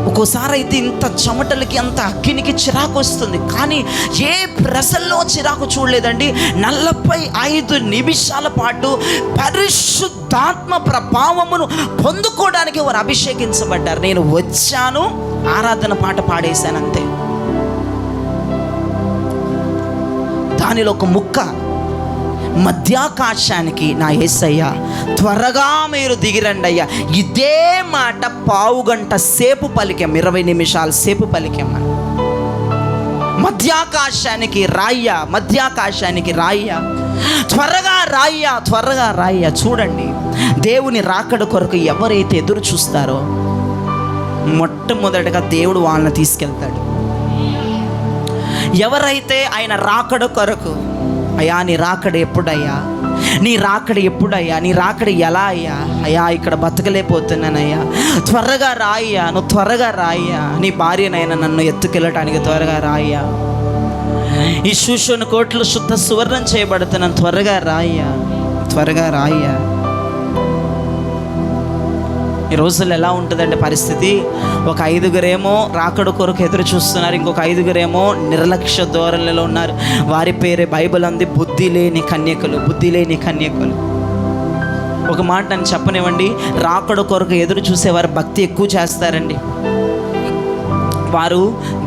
ఒక్కోసారి అయితే ఇంత చెమటలకి అంత అగ్నికి చిరాకు వస్తుంది, కానీ ఏ ప్రజల్లో చిరాకు చూడలేదండి. 45 నిమిషాల పాటు పరిశుద్ధాత్మ ప్రభావమును పొందుకోవడానికి వారు అభిషేకించబడ్డారు. నేను వచ్చాను, ఆరాధన పాట పాడేశాను అంతే. దానిలో ఒక ముక్క, మధ్యాకాశానికి నా యేసయ్య త్వరగా మీరు దిగిరండి అయ్యా. ఇదే మాట 15 గంట సేపు పలికాం, 20 నిమిషాల సేపు పలికాం. మధ్యాకాశానికి రాయ్యా, మధ్యాకాశానికి రాయ్యా, త్వరగా రాయ్యా, త్వరగా రాయ్యా. చూడండి, దేవుని రాకడ కొరకు ఎవరైతే ఎదురు చూస్తారో మొట్టమొదటిగా దేవుడు వాళ్ళని తీసుకెళ్తాడు. ఎవరైతే ఆయన రాకడ కొరకు, అయ్యా నీ రాకడ ఎప్పుడయ్యా, నీ రాకడ ఎప్పుడయ్యా, నీ రాకడ ఎలా అయ్యా, అయ్యా ఇక్కడ బతకలేకపోతున్నానయ్యా, త్వరగా రాయ్యా, నువ్వు త్వరగా రాయ్యా, నీ భార్యనైనా నన్ను ఎత్తుకెళ్ళటానికి త్వరగా రాయ్యా, ఈ శూషణ కోట్లు శుద్ధ సువర్ణం చేయబడుతున్నాను, త్వరగా రాయ్యా, త్వరగా రాయ్యా. ఈ రోజుల్లో ఎలా ఉంటుందంటే పరిస్థితి, ఒక 5గురేమో రాకడ కొరకు ఎదురు చూస్తున్నారు, ఇంకొక 5గురేమో నిర్లక్ష్య ధోరణిలో ఉన్నారు. వారి పేరే బైబిల్ అంది బుద్ధి లేని కన్యకలు, బుద్ధి లేని కన్యకలు. ఒక మాట నన్ను చెప్పనివ్వండి, రాకడ కొరకు ఎదురు చూసేవారు భక్తి ఎక్కువ చేస్తారండి. వారు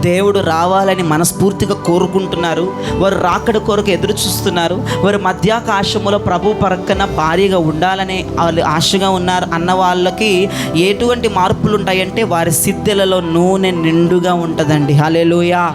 దేవుడు రావాలని మనస్ఫూర్తిగా కోరుకుంటున్నారు, వారు రాకడ కొరకు ఎదురు చూస్తున్నారు, వారు మధ్యాకాశములో ప్రభు పక్కన భారీగా ఉండాలని వాళ్ళు ఆశగా ఉన్నారు అన్న వాళ్ళకి ఎటువంటి మార్పులు ఉంటాయంటే వారి సిద్ధెలలో నూనె నిండుగా ఉంటుందండి. హల్లెలూయా.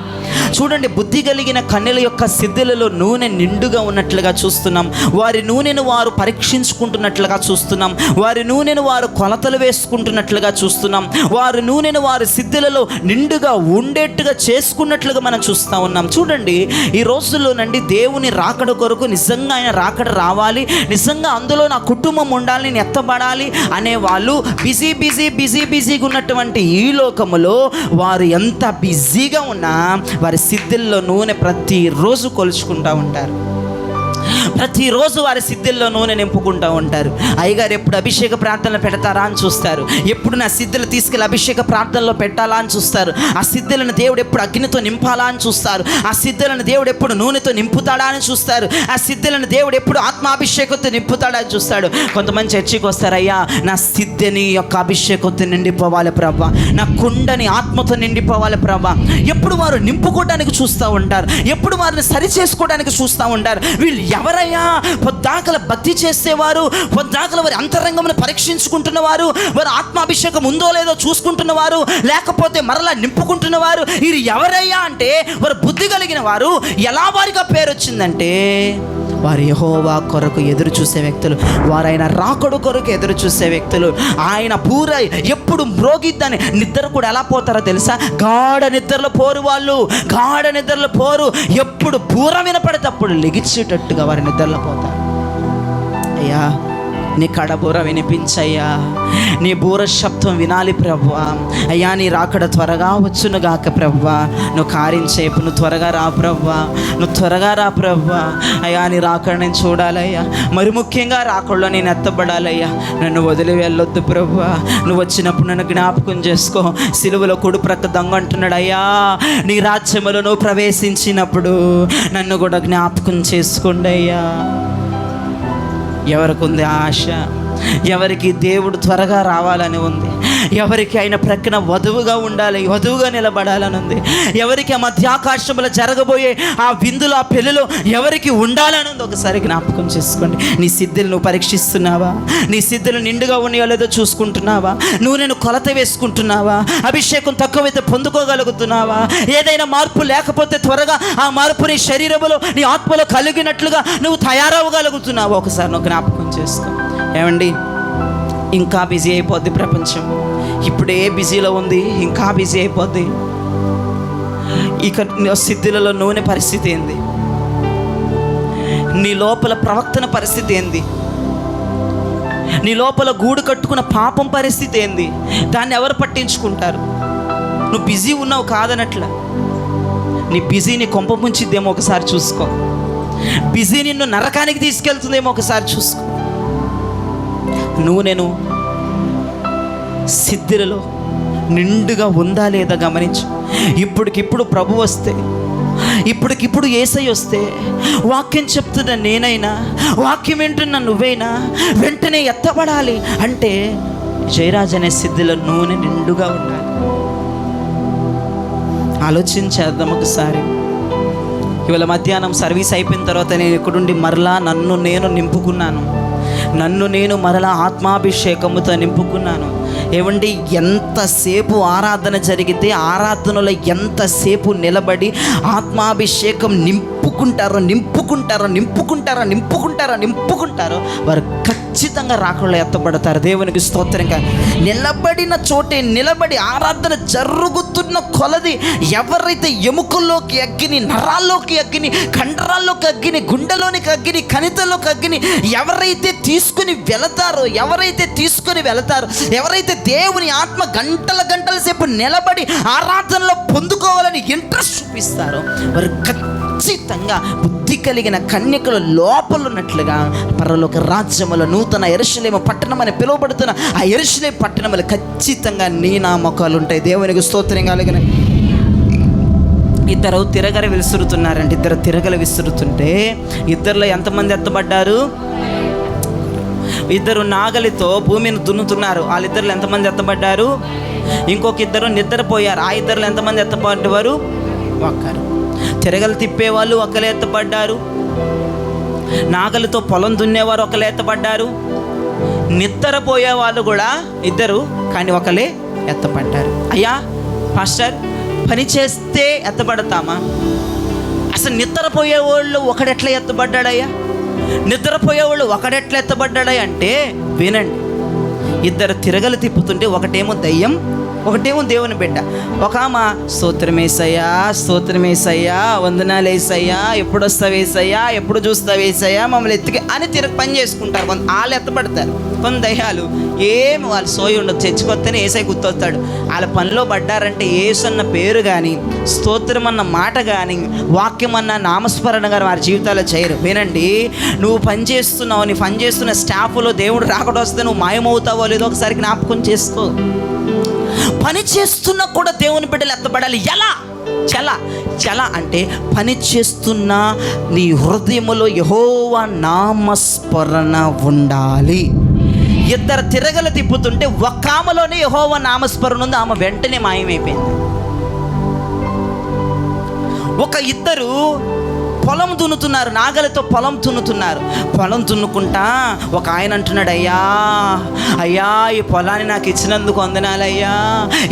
చూడండి, బుద్ధి కలిగిన కన్యల యొక్క సిద్ధులలో నూనె నిండుగా ఉన్నట్లుగా చూస్తున్నాం. వారి నూనెను వారు పరీక్షించుకుంటున్నట్లుగా చూస్తున్నాం. వారి నూనెను వారు కొలతలు వేసుకుంటున్నట్లుగా చూస్తున్నాం. వారి నూనెను వారి సిద్ధులలో నిండుగా ఉండేట్టుగా చేసుకున్నట్లుగా మనం చూస్తూ ఉన్నాం. చూడండి, ఈ రోజుల్లోనండి దేవుని రాకడ కొరకు నిజంగా ఆయన రాకడ రావాలి, నిజంగా అందులో నా కుటుంబం ఉండాలి, నేను ఎత్తబడాలి అనే వాళ్ళు బిజీగా ఉన్నటువంటి ఈ లోకములో వారు ఎంత బిజీగా ఉన్నా వారి సిద్ధుల్లో నూనె ప్రతిరోజు కొలుచుకుంటూ ఉంటారు. ప్రతిరోజు వారి సిద్ధుల్లో నూనె నింపుకుంటూ ఉంటారు. అయ్యగారు ఎప్పుడు అభిషేక ప్రార్థనలు పెడతారా అని చూస్తారు, ఎప్పుడు నా సిద్ధులు తీసుకెళ్ళి అభిషేక ప్రార్థనలో పెట్టాలా అని చూస్తారు, ఆ సిద్ధులను దేవుడు ఎప్పుడు అగ్నితో నింపాలా అని చూస్తారు, ఆ సిద్ధులను దేవుడు ఎప్పుడు నూనెతో నింపుతాడా అని చూస్తారు, ఆ సిద్ధులను దేవుడు ఎప్పుడు ఆత్మాభిషేకంతో నింపుతాడా అని చూస్తాడు. కొంతమంది చర్చికి వస్తారయ్యా, నా సిద్ధని యొక్క అభిషేకంతో నిండిపోవాలి ప్రభా, నా కుండని ఆత్మతో నిండిపోవాలి ప్రభా. ఎప్పుడు వారు నింపుకోవడానికి చూస్తూ ఉంటారు, ఎప్పుడు వారిని సరి చేసుకోవడానికి చూస్తూ ఉంటారు. వీళ్ళు ఎవరయ్యా? పొద్దాకల భక్తి చేసేవారు, పొద్దాకల వారి అంతరంగమును పరీక్షించుకుంటున్నవారు, వారు ఆత్మాభిషేకం ఉందో లేదో చూసుకుంటున్నవారు, లేకపోతే మరలా నింపుకుంటున్నవారు. వీరు ఎవరయ్యా అంటే వారు బుద్ధి కలిగిన వారు. ఎలా వారిగా పేరు వచ్చిందంటే వారు యెహోవా కొరకు ఎదురు చూసే వ్యక్తులు, వారైన రాకడ కొరకు ఎదురు చూసే వ్యక్తులు. ఆయన బూర ఎప్పుడు మ్రోగిద్దని నిద్ర కూడా ఎలా పోతారో తెలుసా? గాఢ నిద్రలో పోరు వాళ్ళు, గాఢ నిద్రలో పోరు. ఎప్పుడు బూర వినపడితే అప్పుడు లెగిచేటట్టుగా వారి నిద్రలో పోతారు. అయ్యా నీ కడబూర వినిపించయ్యా, నీ బూర శబ్దం వినాలి ప్రభువా. అయ్యా నీ రాకడ త్వరగా వచ్చునుగాక ప్రభువా, నువ్వు కార్యం చేపు, నువ్వు త్వరగా రా ప్రభువా, నువ్వు త్వరగా రా ప్రభువా. అయ్యా నీ రాకడ నేను చూడాలయ్యా, మరి ముఖ్యంగా రాకడలో నేను ఎత్తబడాలయ్యా. నన్ను వదిలి వెళ్ళొద్దు ప్రభువా, నువ్వు వచ్చినప్పుడు నన్ను జ్ఞాపకం చేసుకో. సిలువలో కుడి ప్రక్క దొంగ అంటున్నాడు, అయ్యా నీ రాజ్యములో నువ్వు ప్రవేశించినప్పుడు నన్ను కూడా జ్ఞాపకం చేసుకోండి అయ్యా. ఎవరికి ఉంది ఆశ? ఎవరికి దేవుడు త్వరగా రావాలని ఉంది? ఎవరికి ఆయన ప్రక్కన వధువుగా ఉండాలి, వధువుగా నిలబడాలని ఉంది. ఎవరికి ఆ మధ్యాకాశంలో జరగబోయే ఆ విందులో, ఆ పెళ్ళిలో ఎవరికి ఉండాలని ఉంది. ఒకసారి జ్ఞాపకం చేసుకోండి. నీ సిద్ధులు నువ్వు పరీక్షిస్తున్నావా? నీ సిద్ధులు నిండుగా ఉన్నాయో లేదో చూసుకుంటున్నావా? నువ్వు నేను కొలత వేసుకుంటున్నావా? అభిషేకం తక్కువైతే పొందుకోగలుగుతున్నావా? ఏదైనా మార్పు లేకపోతే త్వరగా ఆ మార్పు నీ శరీరంలో, నీ ఆత్మలో కలిగినట్లుగా నువ్వు తయారవ్వగలుగుతున్నావా? ఒకసారి నువ్వు జ్ఞాపకం చేసుకో. ఏమండి, ఇంకా బిజీ అయిపోద్ది ప్రపంచం. ఇప్పుడే బిజీలో ఉంది, ఇంకా బిజీ అయిపోద్ది. ఇక సిద్ధులలో నూనె పరిస్థితి ఏంది? నీ లోపల ప్రవక్తన పరిస్థితి ఏంది? నీ లోపల గూడు కట్టుకున్న పాపం పరిస్థితి ఏంది? దాన్ని ఎవరు పట్టించుకుంటారు? నువ్వు బిజీ ఉన్నావు కాదనట్లా. నీ బిజీ నీ కొంప ముంచిద్దేమో ఒకసారి చూసుకో. బిజీ నిన్ను నరకానికి తీసుకెళ్తుందేమో ఒకసారి చూసుకో. నేను సిద్ధులలో నిండుగా ఉందా లేదా గమనించు. ఇప్పటికిప్పుడు ప్రభు వస్తే, ఇప్పటికిప్పుడు యేసయ్య వస్తే, వాక్యం చెప్తున్న నేనైనా, వాక్యం వింటున్న నువ్వైనా వెంటనే ఎత్తబడాలి అంటే జయరాజ్ అనే సిద్ధులో నూనె నిండుగా ఉండాలి. ఆలోచించేద్దాం ఒకసారి. ఇవాళ మధ్యాహ్నం సర్వీస్ అయిపోయిన తర్వాత నేను ఇక్కడుండి మరలా నన్ను నేను నింపుకున్నాను. నన్ను నేను మరలా ఆత్మాభిషేకముతో నింపుకున్నాను. ఏమండి, ఎంతసేపు ఆరాధన జరిగితే ఆరాధనలో ఎంతసేపు నిలబడి ఆత్మాభిషేకం నింపుకుంటారో వారు ఖచ్చితంగా రాకుండా ఎత్తబడతారు. దేవునికి స్తోత్రంగా. నిలబడిన చోటే నిలబడి ఆరాధన జరుగుతున్న కొలది ఎవరైతే ఎముకల్లోకి అగ్గిని, నరాల్లోకి అగ్గిని, కండరాల్లోకి అగ్గిని, గుండెలోనికి అగ్గిని, కణితలోకి అగ్గిని ఎవరైతే తీసుకుని వెళతారో, ఎవరైతే దేవుని ఆత్మ గంటల సేపు నిలబడి ఆరాధనలో పొందుకోవాలని ఇంట్రెస్ట్ చూపిస్తారో వారు ఖచ్చితంగా బుద్ధి కలిగిన కన్యకలు లోపల ఉన్నట్లుగా పరలోక రాజ్యములో నూతన యెరూషలేము పట్టణం అని పిలువబడుతున్న ఆ యెరూషలేము పట్టణములు ఖచ్చితంగా నీ నామకాలు ఉంటాయి. దేవునికి స్తోత్రం కలిగిన. ఇద్దరు తిరగలు విసురుతుంటే ఇద్దరిలో ఎంతమంది ఎత్తబడ్డారు? ఇద్దరు నాగలితో భూమిని దున్నుతున్నారు. వాళ్ళిద్దరు ఎంతమంది ఎత్తబడ్డారు? ఇంకొక ఇద్దరు నిద్రపోయారు. ఆ ఇద్దరు ఎంతమంది ఎత్తబడ్డారు? ఒక్కరు. తిరగలు తిప్పేవాళ్ళు ఒకరు ఎత్తబడ్డారు. నాగలితో పొలం దున్నేవారు ఒకరు ఎత్తబడ్డారు. నిద్రపోయే వాళ్ళు కూడా ఇద్దరు, కానీ ఒకరే ఎత్తబడ్డారు. అయ్యా పాస్టర్, పని చేస్తే ఎత్తబడతామా? అసలు నిద్రపోయేవాళ్ళు ఒకడెట్లా ఎత్తబడ్డాడయ్యా? నిద్రపోయేవాళ్ళు ఒకడెట్లా ఎత్తబడ్డాడయ్యా అంటే వినండి. ఇద్దరు తిరగలు తిప్పుతుంటే ఒకటేమో దయ్యం, ఒకటేమో దేవుని బిడ్డ. ఒక ఆమె స్తోత్రమేసయ్యా, వందనాలేసయ్యా, ఎప్పుడు వస్తావేసయ్యా, ఎప్పుడు చూస్తావేసయ్యా, మమ్మల్ని ఎత్తుకి అని పని చేసుకుంటారు. కొంత వాళ్ళు ఎత్తబడతారు. కొన్ని దయ్యాలు ఏమి వాళ్ళు సోయి ఉండదు, చచ్చిపోతేనే ఏసై గుర్తొస్తాడు. వాళ్ళ పనిలో పడ్డారంటే యేసు అన్న పేరు కానీ, స్తోత్రం అన్న మాట కానీ, వాక్యం అన్న నామస్మరణ కానీ వారి జీవితాల్లో చేయరు. వినండి, నువ్వు పని చేస్తున్నావు, నీ పని చేస్తున్న స్టాఫ్లో దేవుడు రాకుండా వస్తే నువ్వు మాయమవుతావో లేదో ఒకసారి జ్ఞాపకం చేసుకో. పని చేస్తున్నా కూడా దేవుని బిడ్డలు ఎత్తబడాలి. ఎలా అంటే పని చేస్తున్న నీ హృదయములో యెహోవా నామస్మరణ ఉండాలి. ఇద్దరు తిరగలు తిప్పుతుంటే ఒక ఆమెలోనే యెహోవా నామస్మరణ ఉంది. ఆమె వెంటనే మాయమైపోయింది. ఒక ఇద్దరు పొలం దున్నుతున్నారు, నాగలితో పొలం దున్నుకుంటా ఒక ఆయన అంటున్నాడు, అయ్యా ఈ పొలాన్ని నాకు ఇచ్చినందుకు వందనాలయ్యా,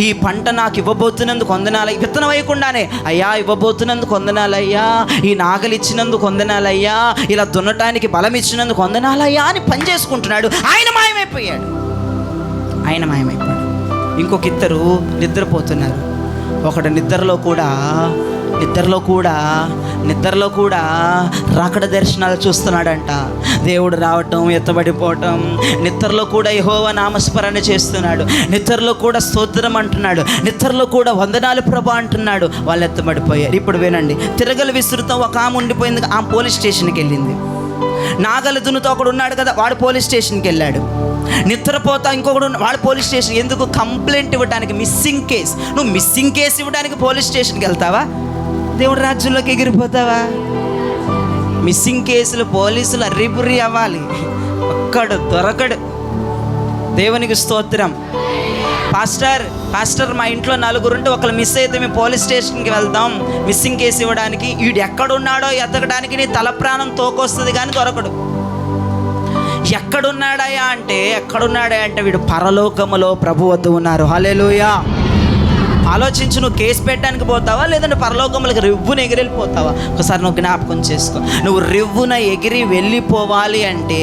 ఈ పంట నాకు ఇవ్వబోతున్నందుకు వందనాలయ్యా, విత్తనం వేయకుండానే అయ్యా ఇవ్వబోతున్నందుకు వందనాలయ్యా, ఈ నాగలి ఇచ్చినందుకు వందనాలయ్యా, ఇలా దున్నటానికి బలం ఇచ్చినందుకు వందనాలయ్యా అని పని చేసుకుంటున్నాడు. ఆయన మాయమైపోయాడు. ఇంకొక ఇద్దరు నిద్రపోతున్నారు. ఒకడు నిద్రలో కూడా రాకడ దర్శనాలు చూస్తున్నాడంట. దేవుడు రావటం, ఎత్తబడిపోవటం. నిద్రలో కూడా యెహోవా నామస్మరణ చేస్తున్నాడు. నిద్రలో కూడా స్తోత్రం అంటున్నాడు. నిద్రలో కూడా వందనాలు ప్రభా అంటున్నాడు. వాళ్ళు ఎత్తబడిపోయారు. ఇప్పుడు వినండి, తిరగలు విసురుతో ఒక ఆమె ఉండిపోయింది. ఆమె పోలీస్ స్టేషన్కి వెళ్ళింది. నాగలి దున్నుతో ఒకడు ఉన్నాడు కదా, వాడు పోలీస్ స్టేషన్కి వెళ్ళాడు. నిద్రపోతా ఇంకొకడు వాడు పోలీస్ స్టేషన్. ఎందుకు? కంప్లైంట్ ఇవ్వడానికి, మిస్సింగ్ కేసు. నువ్వు మిస్సింగ్ కేసు ఇవ్వడానికి పోలీస్ స్టేషన్కి వెళ్తావా? దేవుడి రాజ్యంలోకి ఎగిరిపోతావా? మిస్సింగ్ కేసులు పోలీసులు అర్రిబుర్రి అవ్వాలి, ఒక్కడు దొరకడు. దేవునికి స్తోత్రం. పాస్టర్ మా ఇంట్లో నలుగురు ఉంటే ఒకళ్ళు మిస్ అయితే మేము పోలీస్ స్టేషన్కి వెళ్దాం మిస్సింగ్ కేసు ఇవ్వడానికి. వీడు ఎక్కడున్నాడో ఎతకడానికి నీ తల ప్రాణం తోకొస్తుంది కానీ దొరకడు. ఎక్కడున్నాడా అంటే వీడు పరలోకములో ప్రభు వద్ద ఉన్నారు. హల్లెలూయా. ఆలోచించు, నువ్వు కేసు పెట్టడానికి పోతావా లేదంటే పరలోకములకు రివ్వున ఎగిరెళ్ళిపోతావా? ఒకసారి నువ్వు జ్ఞాపకం చేసుకో. నువ్వు రివ్వున ఎగిరి వెళ్ళిపోవాలి అంటే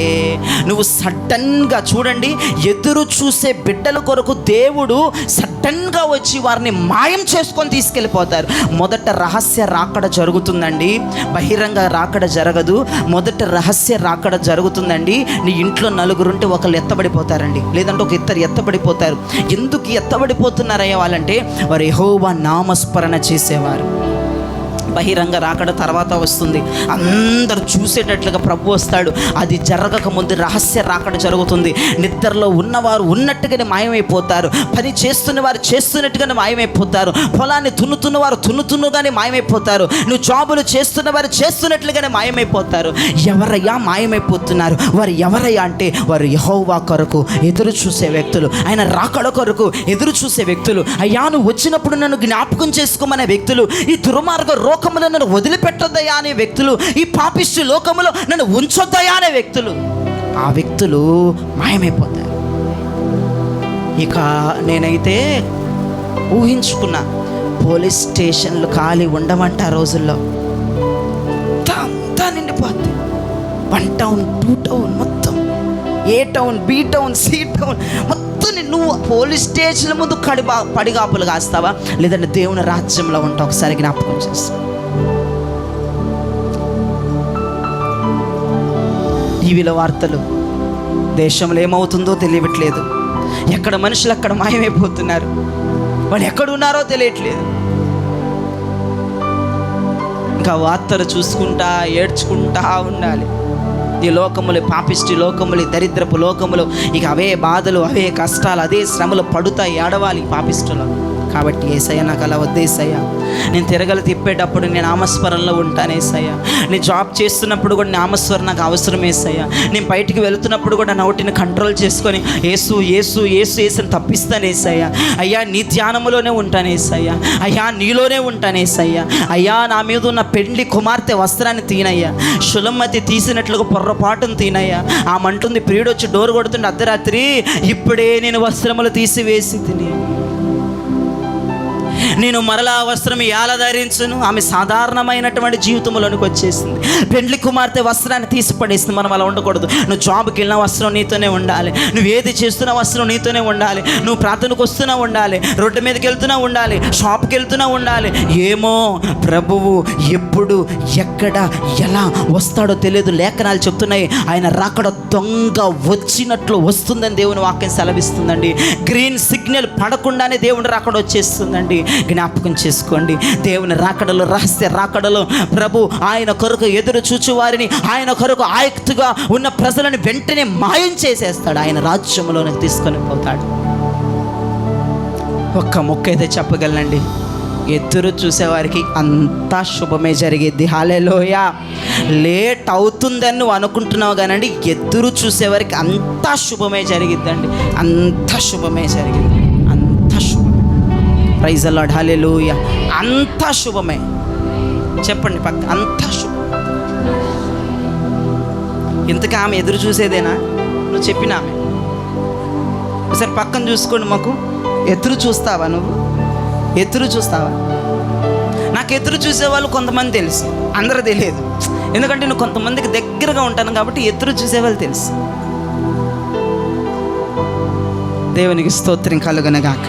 నువ్వు సడన్గా చూడండి, ఎదురు చూసే బిడ్డల కొరకు దేవుడు సడన్గా వచ్చి వారిని మాయం చేసుకొని తీసుకెళ్ళిపోతారు. మొదట రహస్య రాకడ జరుగుతుందండి, బహిరంగ రాకడ జరగదు. మొదట రహస్య రాకడ జరుగుతుందండి. నీ ఇంట్లో నలుగురుంటే ఒకళ్ళు ఎత్తబడిపోతారండి, లేదంటే ఒక ఇద్దరు ఎత్తబడిపోతారు. ఎందుకు ఎత్తబడిపోతున్నారయ్యా వాళ్ళంటే వారు యెహోవా నామస్మరణ చేసేవారు. బహిరంగ రాకడ తర్వాత వస్తుంది, అందరూ చూసేటట్లుగా ప్రభు వస్తాడు. అది జరగక ముందు రహస్య రాకడ జరుగుతుంది. నిద్రలో ఉన్నవారు ఉన్నట్టుగానే మాయమైపోతారు, పని చేస్తున్న వారు చేస్తున్నట్టుగానే మాయమైపోతారు, పొలాన్ని తున్నుతున్నవారు తున్నుతున్నగానే మాయమైపోతారు, నువ్వు జాబులు చేస్తున్న వారు చేస్తున్నట్లుగానే మాయమైపోతారు. ఎవరయ్యా మాయమైపోతున్నారు? వారు ఎవరయ్యా అంటే వారు యెహోవా కొరకు ఎదురు చూసే వ్యక్తులు, ఆయన రాకడ కొరకు ఎదురు చూసే వ్యక్తులు. అయ్యా నువ్వు వచ్చినప్పుడు నన్ను జ్ఞాపకం చేసుకోమనే వ్యక్తులు, ఈ దుర్మార్గ లోకములో నన్ను వదిలిపెట్టొద్దయా అనే వ్యక్తులు, ఈ పాపిష్టి లోకములో నన్ను ఉంచొద్దయా అనే వ్యక్తులు, ఆ వ్యక్తులు మాయమైపోతారు. ఇక నేనైతే ఊహించుకున్నా, పోలీస్ స్టేషన్లు ఖాళీ ఉండమంట ఆ రోజుల్లో. అంతా నిండిపోద్ది. 1 టౌన్ 2 టౌన్ మొత్తం, A town B town C town మొత్తం. నువ్వు పోలీస్ స్టేషన్ల ముందు పడిగాపులు కాస్తావా లేదంటే దేవుని రాజ్యంలో ఉంటావు? ఒకసారి జ్ఞాపకం చేస్తా. టీవీలో వార్తలు, దేశంలో ఏమవుతుందో తెలియట్లేదు, ఎక్కడ మనుషులు అక్కడ మాయమైపోతున్నారు, వాళ్ళు ఎక్కడున్నారో తెలియట్లేదు. ఇంకా వార్తలు చూసుకుంటా ఏడ్చుకుంటా ఉండాలి. ఈ లోకములు, పాపిష్టి లోకములు, దరిద్రపు లోకములు, ఇక అవే బాధలు, అవే కష్టాలు, అదే శ్రమలు పడుతా ఏడవాలి పాపిష్టులు. కాబట్టి ఏసయ్య నాకు అలా వద్దేసయ్యా, నేను తిరగలు తిప్పేటప్పుడు నేను నామస్మరణలో ఉంటాను ఏసయ్యా, నేను జాబ్ చేస్తున్నప్పుడు కూడా నామస్మరణ నాకు అవసరం ఏసయ్యా, నేను బయటికి వెళుతున్నప్పుడు కూడా నోటిని కంట్రోల్ చేసుకొని యేసు యేసు యేసు యేసుని తప్పిస్తాను ఏసయ్యా. అయ్యా నీ ధ్యానములోనే ఉంటాను ఏసయ్యా, అయ్యా నీలోనే ఉంటాను ఏసయ్యా. అయ్యా నా మీద ఉన్న పెండ్లి కుమార్తె వస్త్రాన్ని తీనయ్యా, శులమ్మతి తీసినట్లుగా పొర్రపాటును తీనయ్యా. ఆ మంటుంది ప్రియుడు వచ్చి డోర్ కొడుతుండే అర్ధరాత్రి, ఇప్పుడే నేను వస్త్రములు తీసివేసి తిని నేను మరలా వస్త్రం ఎలా ధరించును? ఆమె సాధారణమైనటువంటి జీవితంలోనికి వచ్చేసింది. పెండ్లి కుమార్తె వస్త్రాన్ని తీసి పడేసింది. మనం అలా ఉండకూడదు. నువ్వు జాబ్కి వెళ్ళిన వస్త్రం నీతోనే ఉండాలి, నువ్వు ఏది చేస్తున్న వస్త్రం నీతోనే ఉండాలి, నువ్వు ప్రార్థనకు వస్తున్నా ఉండాలి, రోడ్డు మీదకి వెళ్తున్నా ఉండాలి, షాప్కి వెళ్తున్నా ఉండాలి. ఏమో ప్రభువు ఎప్పుడు ఎక్కడ ఎలా వస్తాడో తెలియదు. లేఖనాలు చెప్తున్నాయి ఆయన రాకడ దొంగ వచ్చినట్లు వస్తుందని దేవుని వాక్యం సెలవిస్తుందండి. గ్రీన్ సిగ్నల్ పడకుండానే దేవుని రాకడ వచ్చేస్తుందండి. జ్ఞాపకం చేసుకోండి, దేవుని రాకడలో, రహస్య రాకడలో ప్రభు ఆయన కొరకు ఎదురు చూచు వారిని, ఆయన కొరకు ఆయుక్తుగా ఉన్న ప్రజలను వెంటనే మాయం చేసేస్తాడు, ఆయన రాజ్యంలోనికి తీసుకొని పోతాడు. ఒక్క మొక్క అయితే చెప్పగలనండి, ఎదురు చూసేవారికి అంతా శుభమే జరిగిద్ది. హల్లెలూయా. లేట్ అవుతుందని నువ్వు అనుకుంటున్నావు కానండి, ఎదురు చూసేవారికి అంతా శుభమే జరిగిద్దండి, అంతా శుభమే జరిగింది, అంతా శుభమే. Praise the Lord. హల్లెలూయా. అంతా శుభమే. చెప్పండి పక్క, అంతా శుభం. ఇంతకు ఆమె ఎదురు చూసేదేనా? నువ్వు చెప్పిన ఆమె ఒకసారి పక్కన చూసుకోండి. మాకు ఎదురు చూస్తావా? నువ్వు ఎదురు చూస్తావా? నాకు ఎదురు చూసేవాళ్ళు కొంతమంది తెలుసు, అందరూ తెలియదు. ఎందుకంటే నువ్వు కొంతమందికి దగ్గరగా ఉంటాను కాబట్టి ఎదురు చూసేవాళ్ళు తెలుసు. దేవునికి స్తోత్రం కలుగునగాక.